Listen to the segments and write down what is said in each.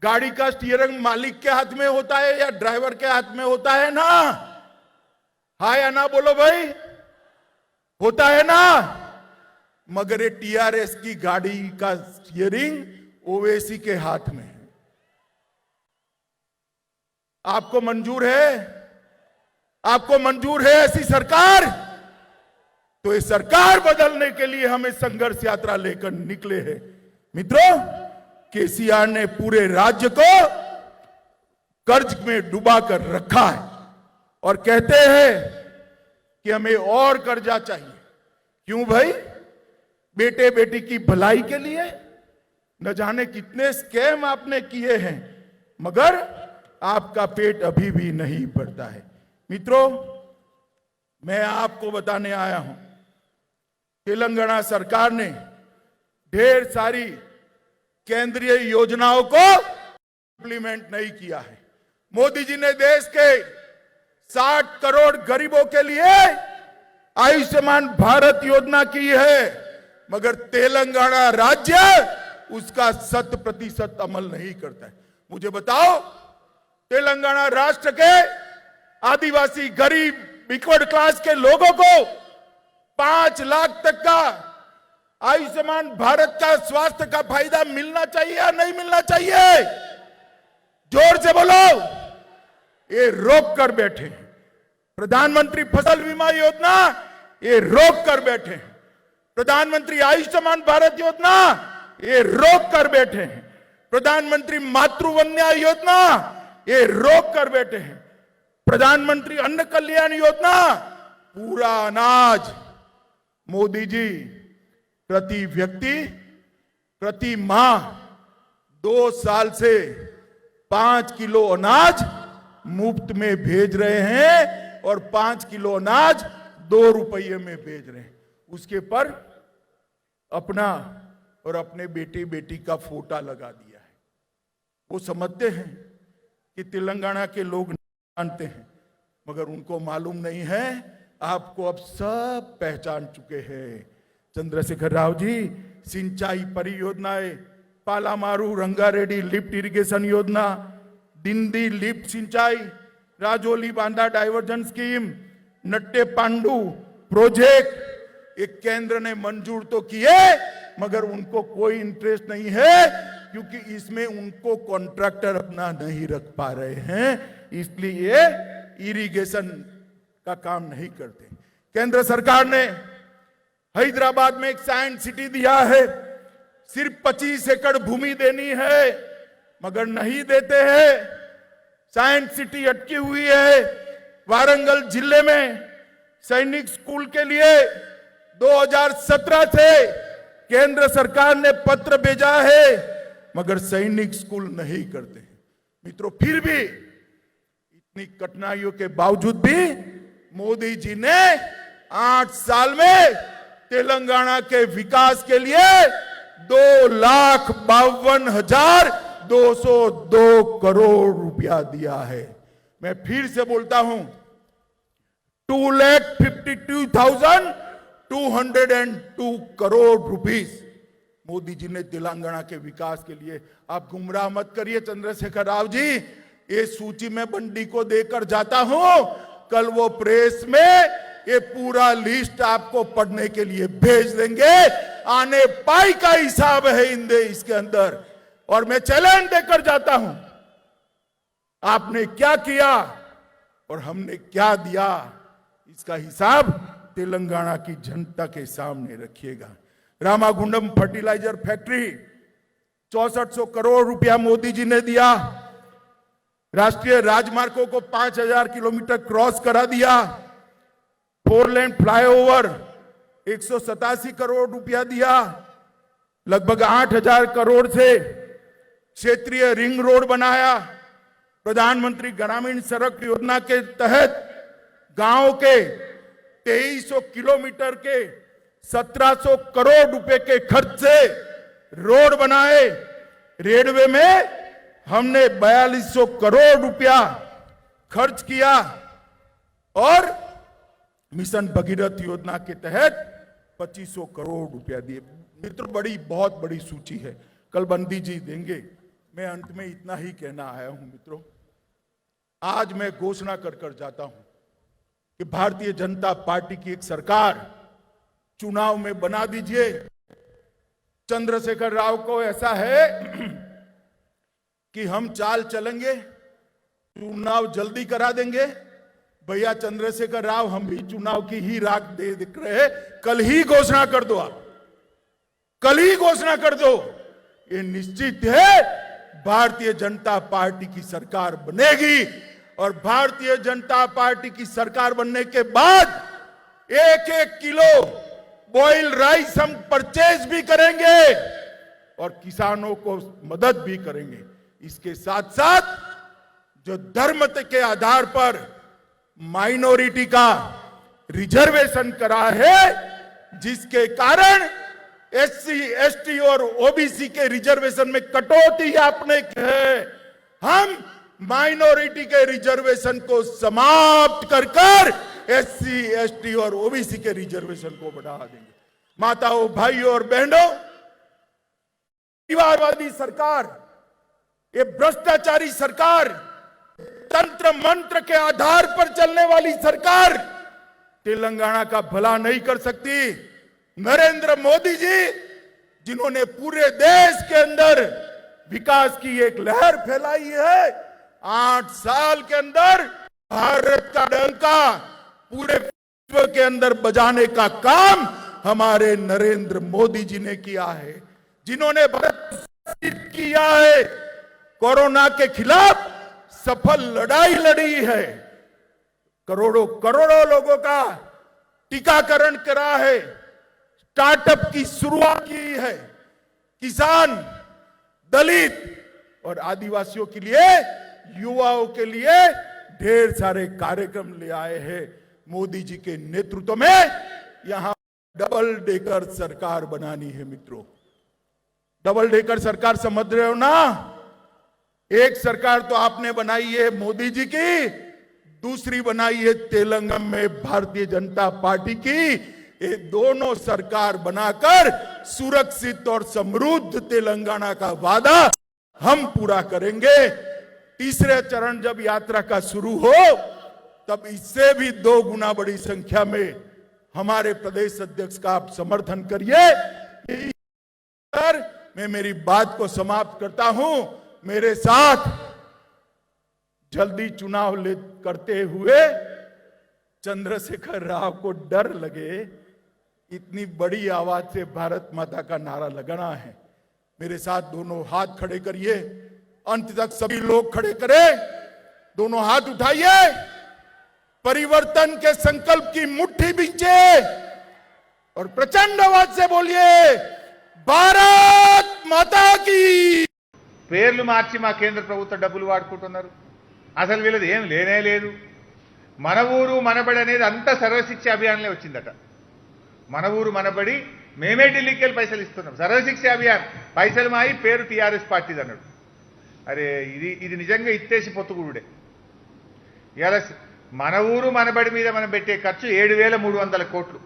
गाड़ी का स्टीयरिंग मालिक के हाथ में होता है या ड्राइवर के हाथ में होता है ना? हाँ या ना बोलो भाई, होता है ना? मगर ये टीआरएस की गाड़ी का स्टीयरिंग ओवैसी के हाथ में है। आपको मंजूर है? आपको मंजूर है ऐसी सरकार? तो ये सरकार बदलने के लिए हमें संघर्ष यात्रा लेकर निकले हैं। मित्रों, केसीआर ने पूरे राज्य को कर्ज में डुबा कर रखा है और कहते हैं कि हमें और कर्जा चाहिए। क्यों भाई? बेटे बेटी की भलाई के लिए? न जाने कितने स्कैम आपने किए हैं, मगर आपका पेट अभी भी नहीं भरता है। मित्रों, मैं आपको बताने आया हूं, तेलंगाना सरकार ने ढेर सारी केंद्रीय योजनाओं को इंप्लीमेंट नहीं किया है। मोदी जी ने देश के 60 करोड़ गरीबों के लिए आयुष्मान भारत योजना की है, मगर तेलंगाना राज्य उसका 100% अमल नहीं करता है। मुझे बताओ, तेलंगाना राष्ट्र के आदिवासी, गरीब, बैकवर्ड क्लास के लोगों को 5 लाख तक का आयुष्मान भारत का स्वास्थ्य का फायदा मिलना चाहिए या नहीं मिलना चाहिए? जोर से बोलो। ये रोक कर बैठे। प्रधानमंत्री फसल बीमा योजना ये रोक कर बैठे। प्रधानमंत्री आयुष्मान भारत योजना ये रोक कर बैठे हैं। प्रधानमंत्री मातृवंदना योजना ये रोक कर बैठे हैं। प्रधानमंत्री अन्न कल्याण योजना, पूरा अनाज मोदी जी प्रति व्यक्ति प्रति माह 2 साल से 5 किलो अनाज मुफ्त में भेज रहे हैं और 5 किलो अनाज 2 रुपये में भेज रहे हैं। उसके पर अपना और अपने बेटे बेटी का फोटा लगा दिया है। वो समझते हैं कि तेलंगाना के लोग जानते हैं, मगर उनको मालूम नहीं है। आपको अब सब पहचान चुके हैं। चंद्रशेखर राव जी सिंचाई परियोजनाएं, पालामारू रंगारेड्डी लिफ्ट इरिगेशन योजना, दिंदी लिफ्ट सिंचाई, Rajoli Banda diversion scheme, Nettempadu project, एक केंद्र ने मंजूर तो किए, मगर उनको कोई इंटरेस्ट नहीं है, क्योंकि इसमें उनको कॉन्ट्रैक्टर अपना नहीं रख पा रहे हैं, इसलिए इरिगेशन का काम नहीं करते। केंद्र सरकार ने हैदराबाद में एक साइंस सिटी दिया है, सिर्फ 25 एकड़ भूमि देनी है, मगर नहीं देते हैं। साइंस सिटी अटकी हुई है। वारंगल जिले में सैनिक स्कूल के लिए 2017 से केंद्र सरकार ने पत्र भेजा है, मगर सैनिक स्कूल नहीं करते हैं। मित्रों, फिर भी इतनी कठिनाइयों के बावजूद भी मोदी जी ने 8 साल में तेलंगाना के विकास के लिए 2,52,202 करोड़ रुपया दिया है। मैं फिर से बोलता हूं, 2,52,202 करोड़ रुपीस मोदी जी ने तेलंगाना के विकास के लिए। आप गुमराह मत करिए चंद्रशेखर राव जी, ये सूची में बंडी को देकर जाता हूं, कल वो प्रेस में ये पूरा लिस्ट आपको पढ़ने के लिए भेज देंगे। आने पाई का हिसाब है इसके अंदर, और मैं चैलेंज देकर जाता हूं, आपने क्या किया और हमने क्या दिया, इसका हिसाब तेलंगाना की जनता के सामने रखिएगा। रामागुंडम फर्टिलाइजर फैक्ट्री 6400 करोड़ रुपया मोदी जी ने दिया। राष्ट्रीय राजमार्गों को 5000 किलोमीटर क्रॉस करा दिया। 4 लेन फ्लाईओवर 187 करोड़ रुपया दिया। लगभग 8000 करोड़ से क्षेत्रीय रिंग रोड बनाया। प्रधानमंत्री ग्रामीण सड़क योजना के तहत गांव के 2300 किलोमीटर के 1700 करोड़ रुपए के खर्च से रोड बनाए। रेलवे में हमने 4200 करोड़ रुपया खर्च किया और मिशन भगीरथ योजना के तहत 2500 करोड़ रुपया दिए। मित्र, बहुत बड़ी सूची है, कल बंदी जी देंगे। मैं अंत में इतना ही कहना आया हूं मित्रों, आज मैं घोषणा कर जाता हूं कि भारतीय जनता पार्टी की एक सरकार चुनाव में बना दीजिए। चंद्रशेखर राव को ऐसा है कि हम चाल चलेंगे, चुनाव जल्दी करा देंगे। भैया चंद्रशेखर राव, हम भी चुनाव की ही राख दे दिख रहे, कल ही घोषणा कर दो, आप कल ही घोषणा कर दो। ये निश्चित है भारतीय जनता पार्टी की सरकार बनेगी, और भारतीय जनता पार्टी की सरकार बनने के बाद 1-1 किलो बॉइल्ड राइस हम परचेज भी करेंगे और किसानों को मदद भी करेंगे। इसके साथ साथ जो धर्म के आधार पर माइनॉरिटी का रिजर्वेशन करा है, जिसके कारण एससी, एसटी और ओबीसी के रिजर्वेशन में कटौती आपने है, हम माइनॉरिटी के रिजर्वेशन को समाप्त कर एससी, एसटी और ओबीसी के रिजर्वेशन को बढ़ा देंगे। माताओं, भाइयों और बहनों, परिवारवादी सरकार, ये भ्रष्टाचारी सरकार, तंत्र मंत्र के आधार पर चलने वाली सरकार तेलंगाना का भला नहीं कर सकती। नरेंद्र मोदी जी, जिन्होंने पूरे देश के अंदर विकास की एक लहर फैलाई है, 8 साल के अंदर भारत का डंका पूरे विश्व के अंदर बजाने का काम हमारे नरेंद्र मोदी जी ने किया है। जिन्होंने भारत किया है, कोरोना के खिलाफ सफल लड़ाई लड़ी है, करोड़ों करोड़ों लोगों का टीकाकरण करा है, स्टार्टअप की शुरुआत की है, किसान, दलित और आदिवासियों के लिए, युवाओं के लिए ढेर सारे कार्यक्रम ले आए हैं। मोदी जी के नेतृत्व में यहां डबल डेकर सरकार बनानी है मित्रों। डबल डेकर सरकार समझ रहे हो ना? एक सरकार तो आपने बनाई है मोदी जी की, दूसरी बनाई है तेलंगाना में भारतीय जनता पार्टी की। ये दोनों सरकार बनाकर सुरक्षित और समृद्ध तेलंगाना का वादा हम पूरा करेंगे। तीसरे चरण जब यात्रा का शुरू हो, तब इससे भी 2 गुना बड़ी संख्या में हमारे प्रदेश अध्यक्ष का आप समर्थन करिए। मैं मेरी बात को समाप्त करता हूं। मेरे साथ जल्दी चुनाव करते हुए चंद्रशेखर राव को डर लगे, इतनी बड़ी आवाज से भारत माता का नारा लगाना है। मेरे साथ दोनों हाथ खड़े करिए, अंत तक सभी लोग खड़े करें, दोनों हाथ उठाइए, परिवर्तन के संकल्प की मुट्ठी बींचे और प्रचंड आवाज से बोलिए, भारत माता की। పేర్లు మార్చి మా కేంద్ర ప్రభుత్వ డబ్బులు వాడుకుంటున్నారు. అసలు వీళ్ళది ఏం లేనే లేదు. మన ఊరు మనబడి అనేది అంతా సర్వశిక్ష అభియాన్లే వచ్చిందట. మన ఊరు మనబడి మేమే ఢిల్లీకి వెళ్ళి పైసలు ఇస్తున్నాం. సర్వశిక్ష అభియాన్ పైసలు మాయి, పేరు టీఆర్ఎస్ పార్టీది అన్నాడు. అరే ఇది నిజంగా ఇత్తేసి పొత్తుగుడే. ఇలా మన ఊరు మనబడి మీద మనం పెట్టే ఖర్చు 7,300 కోట్లు.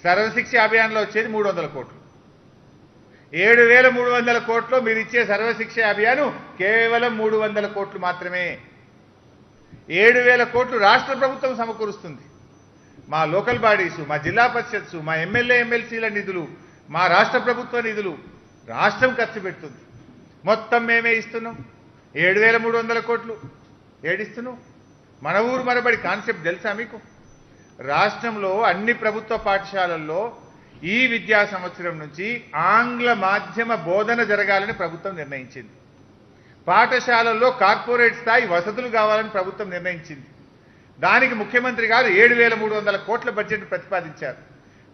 సర్వశిక్ష అభియాన్లో వచ్చేది 300 కోట్లు. 7,300 కోట్లు మీరు ఇచ్చే సర్వశిక్ష అభియాను కేవలం 300 కోట్లు మాత్రమే. 7,000 కోట్లు రాష్ట్ర ప్రభుత్వం సమకూరుస్తుంది. మా లోకల్ బాడీసు, మా జిల్లా పరిషత్సు, మా ఎమ్మెల్యే ఎమ్మెల్సీల నిధులు, మా రాష్ట్ర ప్రభుత్వ నిధులు రాష్ట్రం ఖర్చు పెడుతుంది. మొత్తం మేమే ఇస్తున్నాం. 7,300 కోట్లు ఏడిస్తున్నాం. మన ఊరు మనబడి కాన్సెప్ట్ తెలుసా మీకు? రాష్ట్రంలో అన్ని ప్రభుత్వ పాఠశాలల్లో ఈ విద్యా సంవత్సరం నుంచి ఆంగ్ల మాధ్యమ బోధన జరగాలని ప్రభుత్వం నిర్ణయించింది. పాఠశాలల్లో కార్పొరేట్ స్థాయి వసతులు కావాలని ప్రభుత్వం నిర్ణయించింది. దానికి ముఖ్యమంత్రి గారు 7,300 కోట్ల బడ్జెట్ ప్రతిపాదించారు.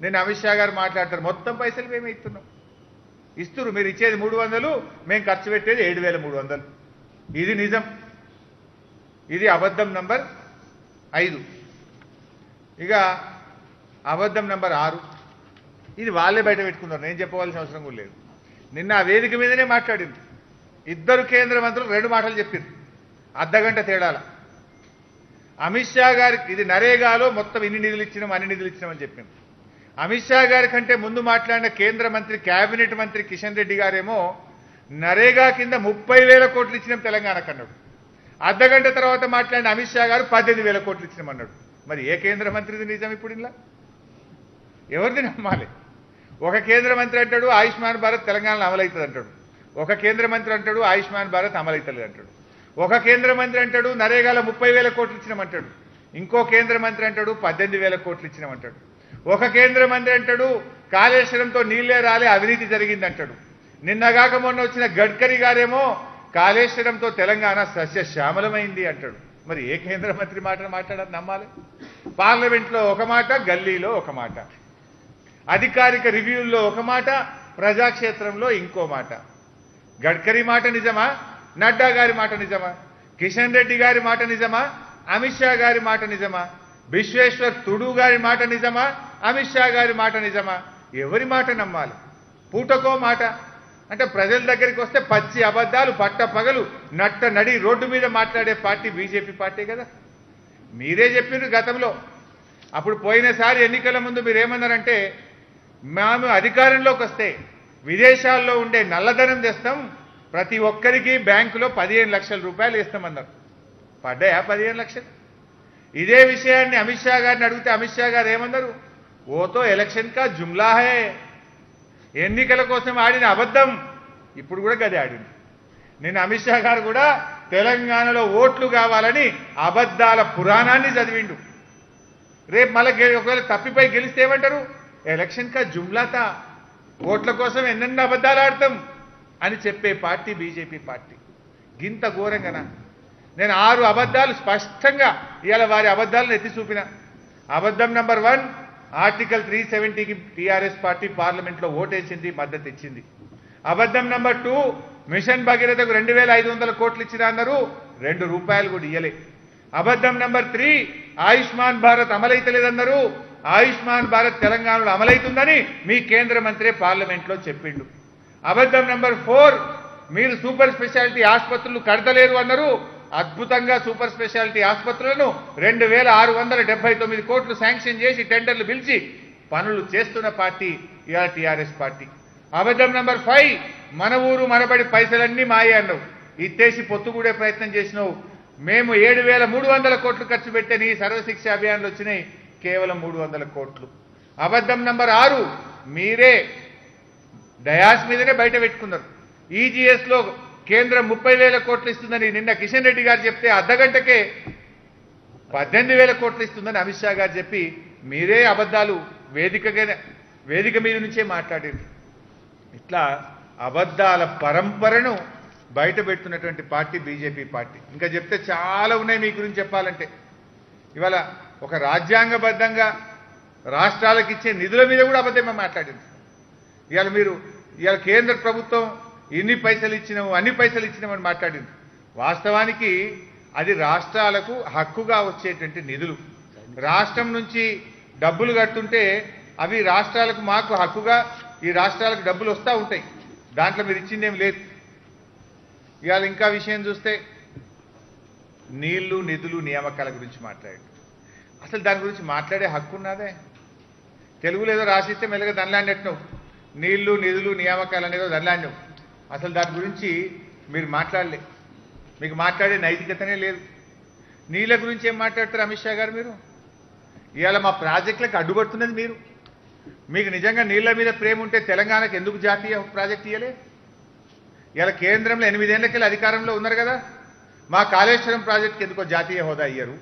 నేను అమిత్ షా గారు మాట్లాడతారు, మొత్తం పైసలు మేమే ఇస్తున్నాం. ఇస్తురు, మీరు ఇచ్చేది 300, మేము ఖర్చు పెట్టేది 7,300. ఇది నిజం. ఇది అబద్ధం నంబర్ 5. ఇక అబద్ధం నంబర్ 6. ఇది వాళ్ళే బయట పెట్టుకున్నారు, నేను చెప్పవలసిన అవసరం కూడా లేదు. నిన్న ఆ వేదిక మీదనే మాట్లాడింది. 2 కేంద్ర మంత్రులు 2 మాటలు చెప్పారు, అర్ధగంట తేడాల. అమిత్ షా గారికి ఇది నరేగాలో మొత్తం ఇన్ని నిధులు ఇచ్చినాం, అన్ని నిధులు ఇచ్చినామని చెప్పాం. అమిత్ షా గారి కంటే ముందు మాట్లాడిన కేంద్ర మంత్రి, కేబినెట్ మంత్రి కిషన్ రెడ్డి గారేమో నరేగా కింద 30,000 కోట్లు ఇచ్చినాం తెలంగాణకు అన్నాడు. అర్ధగంట తర్వాత మాట్లాడిన అమిత్ షా గారు 18,000 కోట్లు ఇచ్చినామన్నాడు. మరి ఏ కేంద్ర మంత్రిది నిజం ఇప్పుడు ఇలా? ఎవరిది నమ్మాలి? ఒక కేంద్ర మంత్రి అంటాడు ఆయుష్మాన్ భారత్ తెలంగాణలో అమలవుతుంది అంటాడు, ఒక కేంద్ర మంత్రి అంటాడు ఆయుష్మాన్ భారత్ అమలవుతుంది అంటాడు, ఒక కేంద్ర మంత్రి అంటాడు నరేగాలో 30,000 కోట్లు ఇచ్చినామంటాడు, ఇంకో కేంద్ర మంత్రి అంటాడు 18,000 కోట్లు ఇచ్చినామంటాడు, ఒక కేంద్ర మంత్రి అంటాడు కాళేశ్వరంతో నీళ్లే రాలే అవినీతి జరిగిందంటాడు. నిన్నగాక మొన్న వచ్చిన గడ్కరీ గారేమో కాళేశ్వరంతో తెలంగాణ సస్యశ్యామలమైంది అంటాడు. మరి ఏ కేంద్ర మంత్రి మాటను మాట్లాడాలి నమ్మాలి? పార్లమెంట్లో ఒక మాట, గల్లీలో ఒక మాట, అధికారిక రివ్యూల్లో ఒక మాట, ప్రజాక్షేత్రంలో ఇంకో మాట. గడ్కరీ మాట నిజమా? నడ్డా గారి మాట నిజమా? కిషన్ రెడ్డి గారి మాట నిజమా? అమిత్ షా గారి మాట నిజమా? విశ్వేశ్వర్ తుడు గారి మాట నిజమా? అమిత్ షా గారి మాట నిజమా? ఎవరి మాట నమ్మాలి? పూటకో మాట అంటే ప్రజల దగ్గరికి వస్తే పచ్చి అబద్ధాలు పట్ట పగలు నట్ట నడి రోడ్డు మీద మాట్లాడే పార్టీ బీజేపీ పార్టీ కదా. మీరే చెప్పారు గతంలో, అప్పుడు పోయినసారి ఎన్నికల ముందు మీరేమన్నారంటే మేము అధికారంలోకి వస్తే విదేశాల్లో ఉండే నల్లధనం తెస్తాం, ప్రతి ఒక్కరికి బ్యాంకులో 15 లక్షల రూపాయలు వేస్తామన్నారు. పడ్డాయా 15 లక్షలు? ఇదే విషయాన్ని అమిత్ షా గారిని అడిగితే అమిత్ షా గారు ఏమన్నారు? ఓతో ఎలక్షన్ కా జుమ్లా హే, ఎన్నికల కోసం ఆడిన అబద్ధం. ఇప్పుడు కూడా గదే ఆడింది. నేను అమిత్ షా గారు కూడా తెలంగాణలో ఓట్లు కావాలని అబద్ధాల పురాణాన్ని చదివిండు. రేపు మళ్ళీ ఒకవేళ తప్పిపోయి గెలిస్తే ఏమంటారు? ఎలక్షన్ కా జుమ్లాతా, ఓట్ల కోసం ఎన్నెన్న అబద్ధాలు ఆడతాం అని చెప్పే పార్టీ బీజేపీ పార్టీ. గింత ఘోరంగానా? నేను 6 అబద్ధాలు స్పష్టంగా ఇవాళ వారి అబద్ధాలను ఎత్తి చూపిన. అబద్ధం నంబర్ 1, ఆర్టికల్ 370కి టీఆర్ఎస్ పార్టీ పార్లమెంట్లో ఓటేసింది, మద్దతు ఇచ్చింది. అబద్ధం నంబర్ 2, మిషన్ భగీరథకు 2,500 కోట్లు ఇచ్చినా అన్నారు, 2 రూపాయలు కూడా ఇయ్యలే. అబద్ధం నంబర్ 3, ఆయుష్మాన్ భారత్ అమలైతలేదన్నారు, ఆయుష్మాన్ భారత్ తెలంగాణలో అమలైతుందని మీ కేంద్ర మంత్రి పార్లమెంట్లో చెప్పిండు. అబద్ధం నంబర్ 4, మీరు సూపర్ స్పెషాలిటీ ఆసుపత్రులు కడతలేరు అన్నారు, అద్భుతంగా సూపర్ స్పెషాలిటీ ఆసుపత్రులను 2,679 కోట్లు శాంక్షన్ చేసి టెండర్లు పిలిచి పనులు చేస్తున్న పార్టీ ఇవాళ టీఆర్ఎస్ పార్టీ. అబద్ధం నంబర్ 5, మన ఊరు మనబడి పైసలన్నీ మాయే అన్నావు, ఇత్తేసి పొత్తుగూడే ప్రయత్నం చేసినావు. మేము 7,300 కోట్లు ఖర్చు పెట్టే నీ సర్వశిక్ష అభియాన్లు వచ్చినాయి కేవలం 300 కోట్లు. అబద్ధం నంబర్ 6, మీరే డయాస్ మీదనే బయట పెట్టుకున్నారు. ఈజీఎస్ లో కేంద్రం 30,000 కోట్లు ఇస్తుందని నిన్న కిషన్ రెడ్డి గారు చెప్తే అర్ధగంటకే 18,000 కోట్లు ఇస్తుందని అమిత్ షా గారు చెప్పి మీరే అబద్ధాలు వేదిక మీద నుంచే మాట్లాడారు. ఇట్లా అబద్ధాల పరంపరను బయట పెడుతున్నటువంటి పార్టీ బీజేపీ పార్టీ. ఇంకా చెప్తే చాలా ఉన్నాయి మీ గురించి చెప్పాలంటే. ఇవాళ ఒక రాజ్యాంగబద్ధంగా రాష్ట్రాలకు ఇచ్చే నిధుల మీద కూడా అబద్ధమే మాట్లాడింది. ఇవాళ కేంద్ర ప్రభుత్వం ఇన్ని పైసలు ఇచ్చినాము అన్ని పైసలు ఇచ్చినామని మాట్లాడింది. వాస్తవానికి అది రాష్ట్రాలకు హక్కుగా వచ్చేటువంటి నిధులు. రాష్ట్రం నుంచి డబ్బులు కడుతుంటే అవి రాష్ట్రాలకు మాకు హక్కుగా ఈ రాష్ట్రాలకు డబ్బులు వస్తూ ఉంటాయి, దాంట్లో మీరు ఇచ్చిందేం లేదు. ఇవాళ ఇంకా విషయం చూస్తే నీళ్లు నిధులు నియామకాల గురించి మాట్లాడాడు. అసలు దాని గురించి మాట్లాడే హక్కు ఉన్నదే? తెలుగులో ఏదో రాసిస్తే మెల్లగా దనలాడినట్టున్నావు, నీళ్లు నిధులు నియామకాలు అనేదో దనలాడినావు. అసలు దాని గురించి మీరు మాట్లాడలే, మీకు మాట్లాడే నైతికతనే లేదు. నీళ్ళ గురించి ఏం మాట్లాడతారు అమిత్ షా గారు? మీరు ఇవాళ మా ప్రాజెక్టులకు అడ్డుపడుతున్నది మీరు. మీకు నిజంగా నీళ్ల మీద ప్రేమ ఉంటే తెలంగాణకు ఎందుకు జాతీయ ప్రాజెక్ట్ ఇవ్వలే? ఇవాళ కేంద్రంలో 8 ఏళ్లకెళ్ళి అధికారంలో ఉన్నారు కదా, మా కాళేశ్వరం ప్రాజెక్టుకి ఎందుకో జాతీయ హోదా ఇయ్యరు,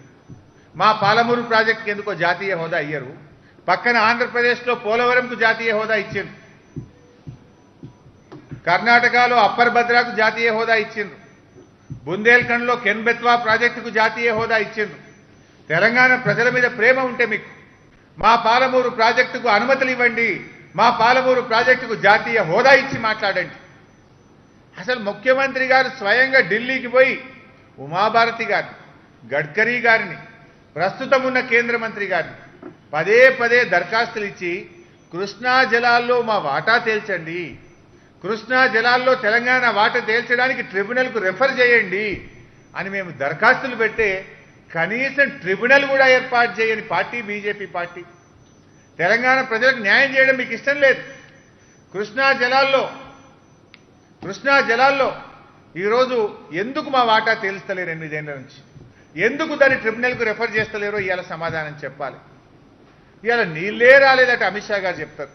మా పాలమూరు ప్రాజెక్టుకి ఎందుకో జాతీయ హోదా ఇయ్యరు, పక్కన ఆంధ్రప్రదేశ్లో పోలవరంకు జాతీయ హోదా ఇచ్చిండ్రు, కర్ణాటకలో అప్పర్ భద్రాకు జాతీయ హోదా ఇచ్చిండ్రు, బుందేల్ఖండ్లో కెన్ బెత్వా ప్రాజెక్టుకు జాతీయ హోదా ఇచ్చిండ్రు. తెలంగాణ ప్రజల మీద ప్రేమ ఉంటే మీకు మా పాలమూరు ప్రాజెక్టుకు అనుమతులు ఇవ్వండి, మా పాలమూరు ప్రాజెక్టుకు జాతీయ హోదా ఇచ్చి మాట్లాడండి. అసలు ముఖ్యమంత్రి గారు స్వయంగా ఢిల్లీకి పోయి ఉమాభారతి గారిని, గడ్కరీ గారిని, ప్రస్తుతం ఉన్న కేంద్ర మంత్రి గారిని పదే పదే దరఖాస్తులు ఇచ్చి కృష్ణా జలాల్లో మా వాటా తేల్చండి, కృష్ణా జలాల్లో తెలంగాణ వాటా తేల్చడానికి ట్రిబ్యునల్కు రెఫర్ చేయండి అని మేము దరఖాస్తులు పెడితే కనీసం ట్రిబ్యునల్ కూడా ఏర్పాటు చేయని పార్టీ బీజేపీ పార్టీ. తెలంగాణ ప్రజలకు న్యాయం చేయడం మీకు ఇష్టం లేదు. కృష్ణా జలాల్లో కృష్ణా జలాల్లో ఈరోజు ఎందుకు మా వాటా తేల్స్తలేరు 8 ఏళ్ల నుంచి? ఎందుకు దాన్ని ట్రిబ్యునల్కు రెఫర్ చేస్తలేరో ఇవాళ సమాధానం చెప్పాలి. ఇవాళ నీళ్ళే రాలేదట అమిత్ షా గారు చెప్తారు.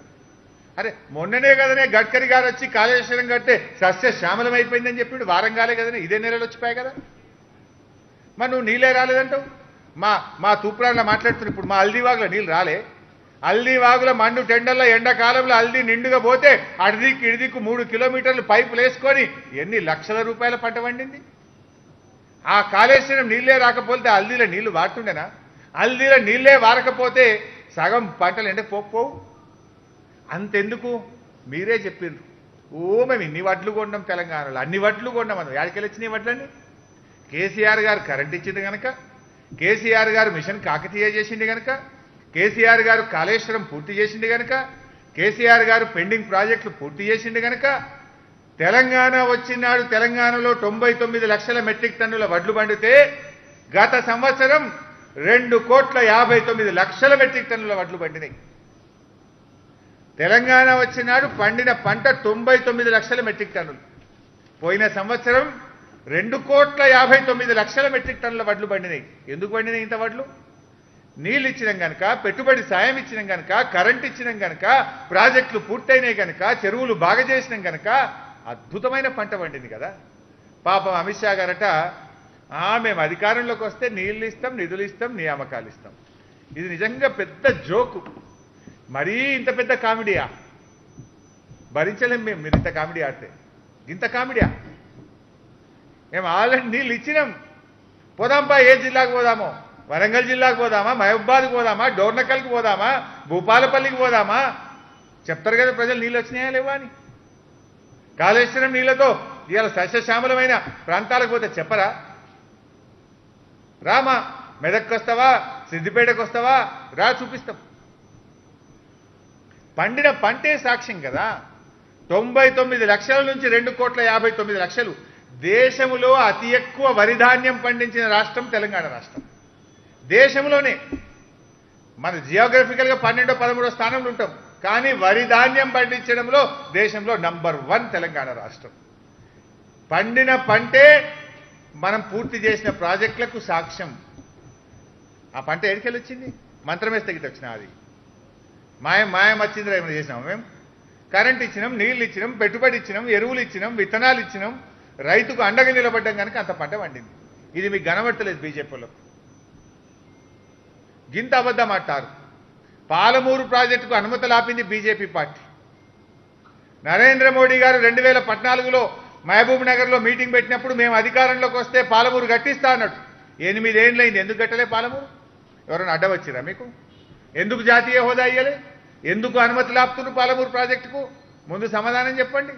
అరే మొన్ననే కదనే గడ్కరీ గారు వచ్చి కాళేశ్వరం కడితే సస్య శ్యామలం అయిపోయిందని చెప్పి వారం కాలే కదనే, ఇదే నెలలో వచ్చిపోయాయి కదా. మరి నువ్వు నీళ్ళే రాలేదంటావు. మా తూప్రాన్లో మాట్లాడుతున్నా ఇప్పుడు మా హల్దీవాగులో నీళ్ళు రాలే. హల్దీవాగుల మండు టెండర్లో ఎండాకాలంలో హల్దీ నిండుగా పోతే అడిదికి ఇడిదికు 3 కిలోమీటర్లు పైపులు వేసుకొని ఎన్ని లక్షల రూపాయల పంట పండింది. ఆ కాళేశ్వరం నీళ్ళే రాకపోతే హల్దీలో నీళ్లు వాడుతుండేనా? హల్దీలో నీళ్ళే వారకపోతే సగం పంటలు ఎండకు పోవు. అంతెందుకు మీరే చెప్పిండ్రు, ఓ మేము ఇన్ని వడ్లు కొన్నాం తెలంగాణలో, అన్ని వడ్లు కొన్నాం అన్న. యాడికెళ్ళి వచ్చినాయి వడ్లన్నీ? కేసీఆర్ గారు కరెంట్ ఇచ్చింది కనుక, కేసీఆర్ గారు మిషన్ కాకతీయ చేసింది కనుక, కేసీఆర్ గారు కాళేశ్వరం పూర్తి చేసింది కనుక, కేసీఆర్ గారు పెండింగ్ ప్రాజెక్టులు పూర్తి చేసింది కనుక తెలంగాణ వచ్చినాడు. తెలంగాణలో 99 లక్షల మెట్రిక్ టన్నుల వడ్లు పండితే గత సంవత్సరం 2,59,00,000 మెట్రిక్ టన్నుల వడ్లు పండినాయి. తెలంగాణ వచ్చినాడు పండిన పంట 99 లక్షల మెట్రిక్ టన్నులు. పోయిన సంవత్సరం 2,59,00,000 మెట్రిక్ టన్నుల వడ్లు పండినాయి. ఎందుకు పండినాయి ఇంత వడ్లు? నీళ్ళు ఇచ్చినాం కనుక, పెట్టుబడి సాయం ఇచ్చినాం కనుక, కరెంట్ ఇచ్చినాం కనుక, ప్రాజెక్టులు పూర్తయినాయి కనుక, చెరువులు బాగా చేసినాం కనుక అద్భుతమైన పంట పండింది కదా. పాపం అమిత్ షా గారట మేము అధికారంలోకి వస్తే నీళ్ళు ఇస్తాం, నిధులు ఇస్తాం, నియామకాలు ఇస్తాం. ఇది నిజంగా పెద్ద జోకు. మరీ ఇంత పెద్ద కామెడీయా? భరించలేం మీరు ఇంత కామెడీ ఆడితే. ఇంత కామెడీయా? మేము ఆల్రెడీ నీళ్ళు ఇచ్చినాం. పోదాంపా, ఏ జిల్లాకు పోదామో, వరంగల్ జిల్లాకు పోదామా, మహబూబాద్కి పోదామా, డోర్నకల్కి పోదామా, భూపాలపల్లికి పోదామా? చెప్తారు కదా ప్రజలు నీళ్ళు వచ్చినాయా లేవా అని. కాళేశ్వరం నీళ్లతో ఇవాళ సస్యశ్యామలమైన ప్రాంతాలకు పోతే చెప్పరా? రామా, మెదక్కి వస్తావా, సిద్దిపేటకు వస్తావా, రా చూపిస్తాం. పండిన పంటే సాక్ష్యం కదా. 99 లక్షల నుంచి 2,59,00,000. దేశంలో అతి ఎక్కువ వరి ధాన్యం పండించిన రాష్ట్రం తెలంగాణ రాష్ట్రం. దేశంలోనే. మన జియోగ్రఫికల్గా 12వ 13వ స్థానంలో ఉంటాం, కానీ వరి ధాన్యం పండించడంలో దేశంలో నంబర్ 1 తెలంగాణ రాష్ట్రం. పండిన పంటే మనం పూర్తి చేసిన ప్రాజెక్టులకు సాక్ష్యం. ఆ పంట ఎడికెళ్ళి వచ్చింది? మంత్రం వేస్తే గిట్ట వచ్చినా? అది మాయం వచ్చిందిరా ఏమైనా చేసినాం? మేము కరెంట్ ఇచ్చినాం, నీళ్ళు ఇచ్చినాం, పెట్టుబడి ఇచ్చినాం, ఎరువులు ఇచ్చినాం, విత్తనాలు ఇచ్చినాం, రైతుకు అండగా నిలబడ్డాం కనుక అంత పంట పండింది. ఇది మీకు కనబట్టలేదు బీజేపీలో. గింత అబద్ధం అంటారు. పాలమూరు ప్రాజెక్టుకు అనుమతులు ఆపింది బీజేపీ పార్టీ. నరేంద్ర మోడీ గారు 2014లో మహబూబ్ నగర్లో మీటింగ్ పెట్టినప్పుడు మేము అధికారంలోకి వస్తే పాలమూరు కట్టిస్తా అన్నాడు. 8 ఏళ్ళైంది. ఎందుకు కట్టలే పాలమూరు? ఎవరైనా అడ్డం వచ్చిరా మీకు? ఎందుకు జాతీయ హోదా ఇయ్యలే? ఎందుకు అనుమతులు ఆపుతున్నారు పాలమూరు ప్రాజెక్టుకు? ముందు సమాధానం చెప్పండి.